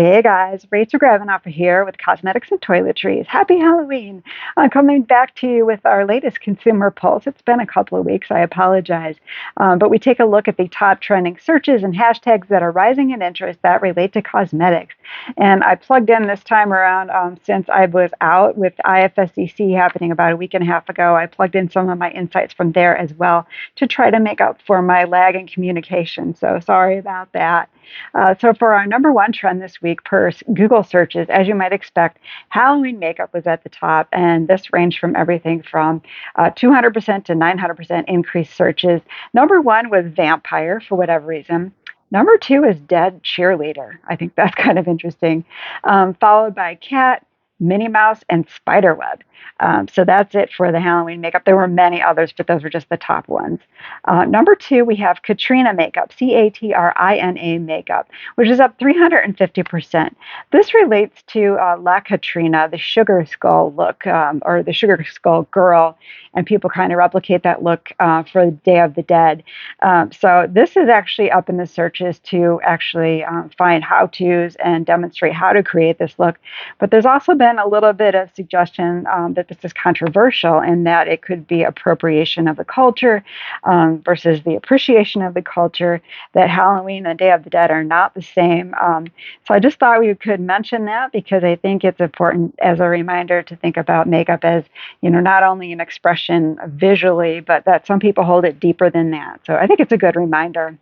Hey guys, Rachel Gravenhopper here with Cosmetics and Toiletries. Happy Halloween! Coming back to you with our latest consumer pulse. It's been a couple of weeks, I apologize. But we take a look at the top trending searches and hashtags that are rising in interest that relate to cosmetics. And I plugged in this time around since I was out with IFSCC happening about a week and a half ago. I plugged in some of my insights from there as well to try to make up for my lag in communication. So sorry about that. So for our number one trend this week per Google searches, as you might expect, Halloween makeup was at the top, and this ranged from everything from 200% to 900% increased searches. Number one was vampire for whatever reason. Number two is dead cheerleader. I think that's kind of interesting. Followed by cat, Minnie Mouse, and spiderweb. So that's it for the Halloween makeup. There were many others, but those were just the top ones. Number two, we have Katrina makeup, Catrina makeup, which is up 350%. This relates to La Katrina, the sugar skull look, or the sugar skull girl, and people kind of replicate that look for the Day of the Dead. So this is actually up in the searches to actually find how-tos and demonstrate how to create this look. But there's also been a little bit of suggestion that this is controversial in that it could be appropriation of the culture versus the appreciation of the culture, that Halloween and Day of the Dead are not the same. So I just thought we could mention that because I think it's important as a reminder to think about makeup as, not only an expression visually, but that some people hold it deeper than that. So I think it's a good reminder.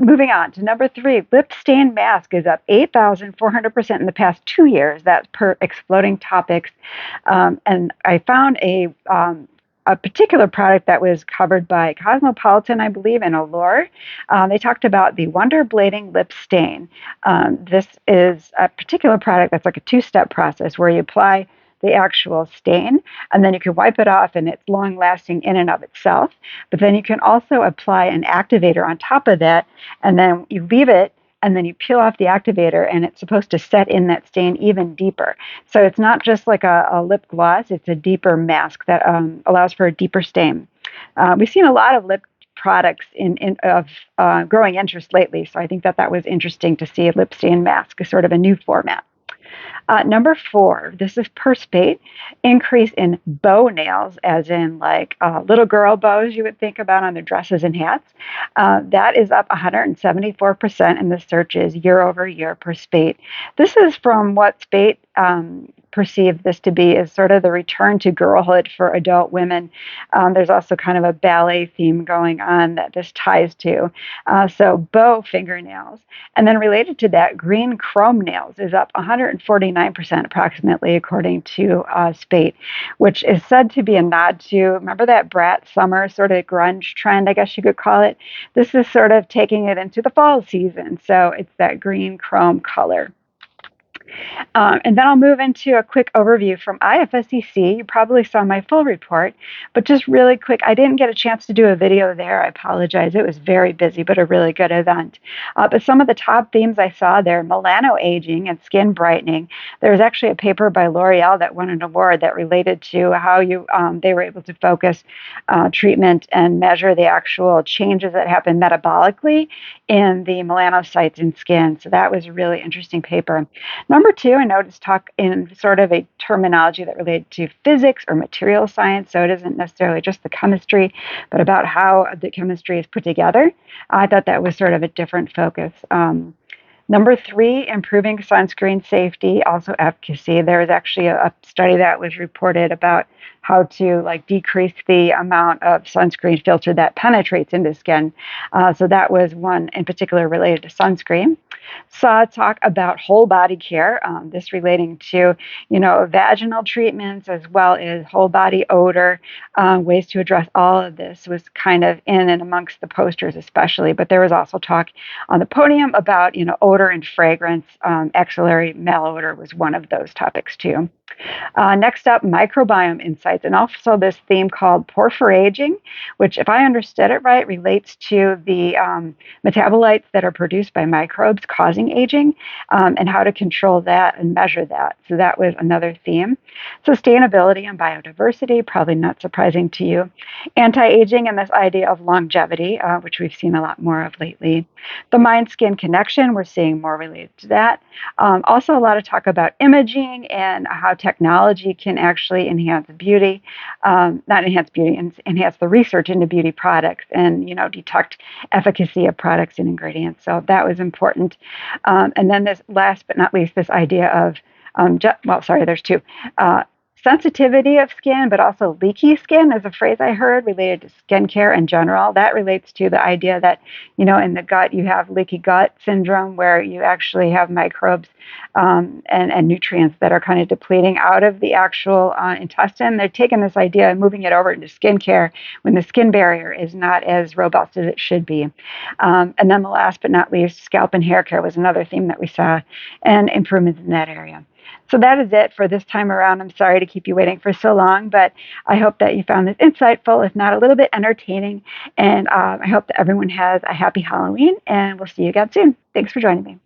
Moving on to number three, lip stain mask is up 8,400% in the past 2 years. That's per Exploding Topics. And I found a particular product that was covered by Cosmopolitan, I believe, and Allure. They talked about the Wonder Blading Lip Stain. This is a particular product that's like a two-step process where you apply the actual stain, and then you can wipe it off, and it's long lasting in and of itself. But then you can also apply an activator on top of that, and then you leave it, and then you peel off the activator, and it's supposed to set in that stain even deeper. So it's not just like a lip gloss, it's a deeper mask that allows for a deeper stain. We've seen a lot of lip products of growing interest lately, so I think that was interesting to see a lip stain mask, is sort of a new format. Number four, this is per spate, increase in bow nails, as in like little girl bows you would think about on their dresses and hats. That is up 174% in the searches year over year per spate. This is from what spate perceive this to be as sort of the return to girlhood for adult women. There's also kind of a ballet theme going on that this ties to. So bow fingernails. And then related to that, green chrome nails is up 149% approximately according to Spate, which is said to be a nod to, remember that brat summer sort of grunge trend, I guess you could call it? This is sort of taking it into the fall season. So it's that green chrome color. And then I'll move into a quick overview from IFSCC. You probably saw my full report, but just really quick, I didn't get a chance to do a video there. I apologize. It was very busy, but a really good event. But some of the top themes I saw there, melano aging and skin brightening. There was actually a paper by L'Oreal that won an award that related to how they were able to focus treatment and measure the actual changes that happen metabolically in the melanocytes in skin. So that was a really interesting paper. Number two, I noticed talk in sort of a terminology that related to physics or material science, so it isn't necessarily just the chemistry, but about how the chemistry is put together. I thought that was sort of a different focus. Number three, improving sunscreen safety, also efficacy. There was actually a study that was reported about how to decrease the amount of sunscreen filter that penetrates into skin. So that was one in particular related to sunscreen. Saw talk about whole body care, this relating to, vaginal treatments as well as whole body odor. Ways to address all of this was kind of in and amongst the posters especially, but there was also talk on the podium about, odor and fragrance. Axillary malodor was one of those topics too. Next up, microbiome insights, and also this theme called porphyroaging, which, if I understood it right, relates to the metabolites that are produced by microbes causing aging, and how to control that and measure that. So that was another theme. Sustainability and biodiversity, probably not surprising to you. Anti-aging and this idea of longevity, which we've seen a lot more of lately. The mind-skin connection, we're seeing more related to that. Also, a lot of talk about imaging and how technology can actually enhance beauty, not enhance beauty, enhance the research into beauty products, and detect efficacy of products and ingredients. So that was important. And then this, last but not least, this idea of there's two. Sensitivity of skin, but also leaky skin is a phrase I heard related to skincare in general. That relates to the idea that, in the gut, you have leaky gut syndrome where you actually have microbes and nutrients that are kind of depleting out of the actual intestine. They're taking this idea and moving it over into skincare when the skin barrier is not as robust as it should be. And then the last but not least, scalp and hair care was another theme that we saw, and improvements in that area. So that is it for this time around. I'm sorry to keep you waiting for so long, but I hope that you found this insightful, if not a little bit entertaining. And I hope that everyone has a happy Halloween, and we'll see you again soon. Thanks for joining me.